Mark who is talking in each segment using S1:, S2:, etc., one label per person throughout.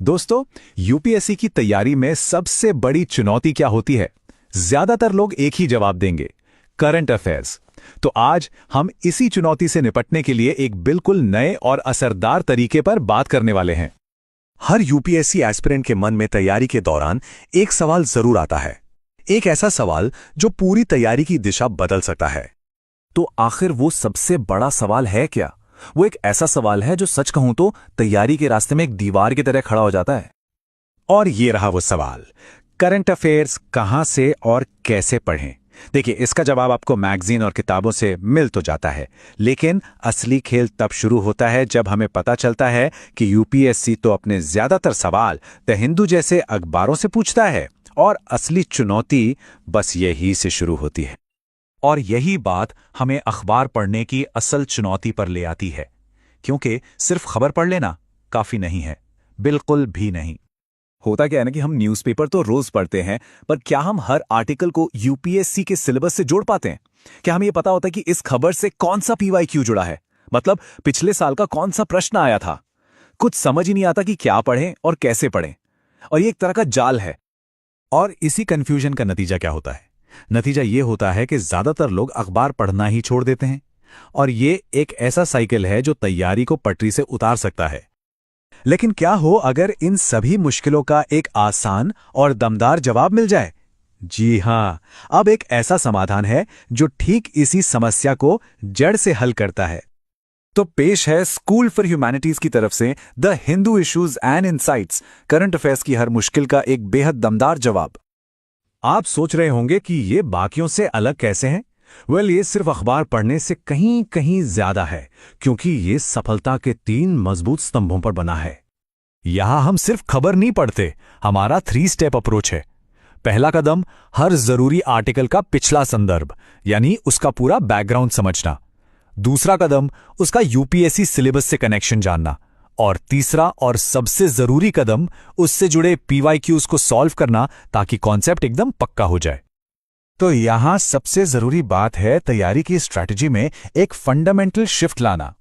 S1: दोस्तों, यूपीएससी की तैयारी में सबसे बड़ी चुनौती क्या होती है? ज्यादातर लोग एक ही जवाब देंगे, करंट अफेयर्स। तो आज हम इसी चुनौती से निपटने के लिए एक बिल्कुल नए और असरदार तरीके पर बात करने वाले हैं।
S2: हर यूपीएससी एस्पिरेंट के मन में तैयारी के दौरान एक सवाल जरूर आता है। एक ऐसा सवाल जो पूरी तैयारी की दिशा बदल सकता है।
S3: तो आखिर वो सबसे बड़ा सवाल है क्या? वो एक ऐसा सवाल है जो सच कहूं तो तैयारी के रास्ते में एक दीवार की तरह खड़ा हो जाता है।
S1: और ये रहा वो सवाल, करंट अफेयर्स कहां से और कैसे पढ़ें? देखिए, इसका जवाब आपको मैगजीन और किताबों से मिल तो जाता है, लेकिन असली खेल तब शुरू होता है जब हमें पता चलता है कि यूपीएससी तो अपने ज्यादातर सवाल द हिंदू जैसे अखबारों से पूछता है और असली चुनौती बस यही से शुरू होती है।
S3: और यही बात हमें अखबार पढ़ने की असल चुनौती पर ले आती है, क्योंकि सिर्फ खबर पढ़ लेना काफी नहीं है, बिल्कुल भी नहीं।
S4: होता क्या है ना कि हम न्यूज़पेपर तो रोज पढ़ते हैं, पर क्या हम हर आर्टिकल को यूपीएससी के सिलेबस से जोड़ पाते हैं? क्या हमें यह पता होता है कि इस खबर से कौन सा पीवाईक्यू जुड़ा है? मतलब पिछले साल का कौन सा प्रश्न आया था? कुछ समझ ही नहीं आता कि क्या पढ़ें और कैसे पढ़ें। और ये एक तरह का जाल है।
S1: और इसी कंफ्यूजन का नतीजा क्या होता है? नतीजा ये होता है कि ज्यादातर लोग अखबार पढ़ना ही छोड़ देते हैं, और ये एक ऐसा साइकिल है जो तैयारी को पटरी से उतार सकता है। लेकिन क्या हो अगर इन सभी मुश्किलों का एक आसान और दमदार जवाब मिल जाए? जी हां, अब एक ऐसा समाधान है जो ठीक इसी समस्या को जड़ से हल करता है।
S4: तो पेश है स्कूल फॉर ह्यूमैनिटीज की तरफ से the Hindu issues and insights, current affairs की हर मुश्किल का एक बेहद दमदार जवाब।
S1: आप सोच रहे होंगे कि ये बाकियों से अलग कैसे हैं? ये सिर्फ अखबार पढ़ने से कहीं कहीं ज्यादा है, क्योंकि ये सफलता के 3 मजबूत स्तंभों पर बना है। यहां हम सिर्फ खबर नहीं पढ़ते, हमारा 3 स्टेप अप्रोच है। पहला कदम, हर जरूरी आर्टिकल का पिछला संदर्भ, यानी उसका पूरा बैकग्राउंड समझना। दूसरा कदम, उसका यूपीएससी सिलेबस से कनेक्शन जानना। और तीसरा और सबसे जरूरी कदम, उससे जुड़े पीवाईक्यूज को सॉल्व करना, ताकि कॉन्सेप्ट एकदम पक्का हो जाए। तो यहां सबसे जरूरी बात है तैयारी की स्ट्रैटेजी में एक फंडामेंटल शिफ्ट लाना।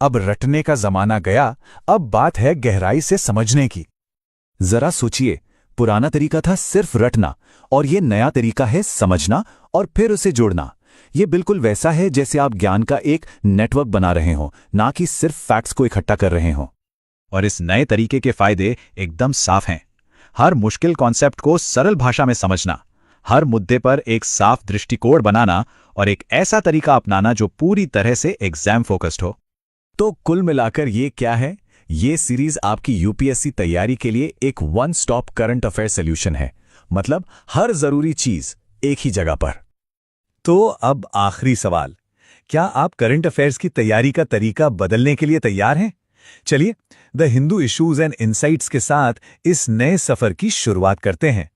S1: अब रटने का जमाना गया, अब बात है गहराई से समझने की। जरा सोचिए, पुराना तरीका था सिर्फ रटना, और ये नया तरीका है समझना और फिर उसे जोड़ना। ये बिल्कुल वैसा है जैसे आप ज्ञान का एक नेटवर्क बना रहे हो, ना कि सिर्फ फैक्ट्स को इकट्ठा कर रहे हो। और इस नए तरीके के फायदे एकदम साफ हैं। हर मुश्किल कॉन्सेप्ट को सरल भाषा में समझना, हर मुद्दे पर एक साफ दृष्टिकोण बनाना, और एक ऐसा तरीका अपनाना जो पूरी तरह से एग्जाम फोकस्ड हो। तो कुल मिलाकर ये क्या है? ये सीरीज आपकी यूपीएससी तैयारी के लिए एक one stop current affair solution है। मतलब हर जरूरी चीज एक ही जगह पर। तो अब आखिरी सवाल, क्या आप करंट अफेयर्स की तैयारी का तरीका बदलने के लिए तैयार हैं? चलिए the Hindu issues and insights के साथ इस नए सफर की शुरुआत करते हैं।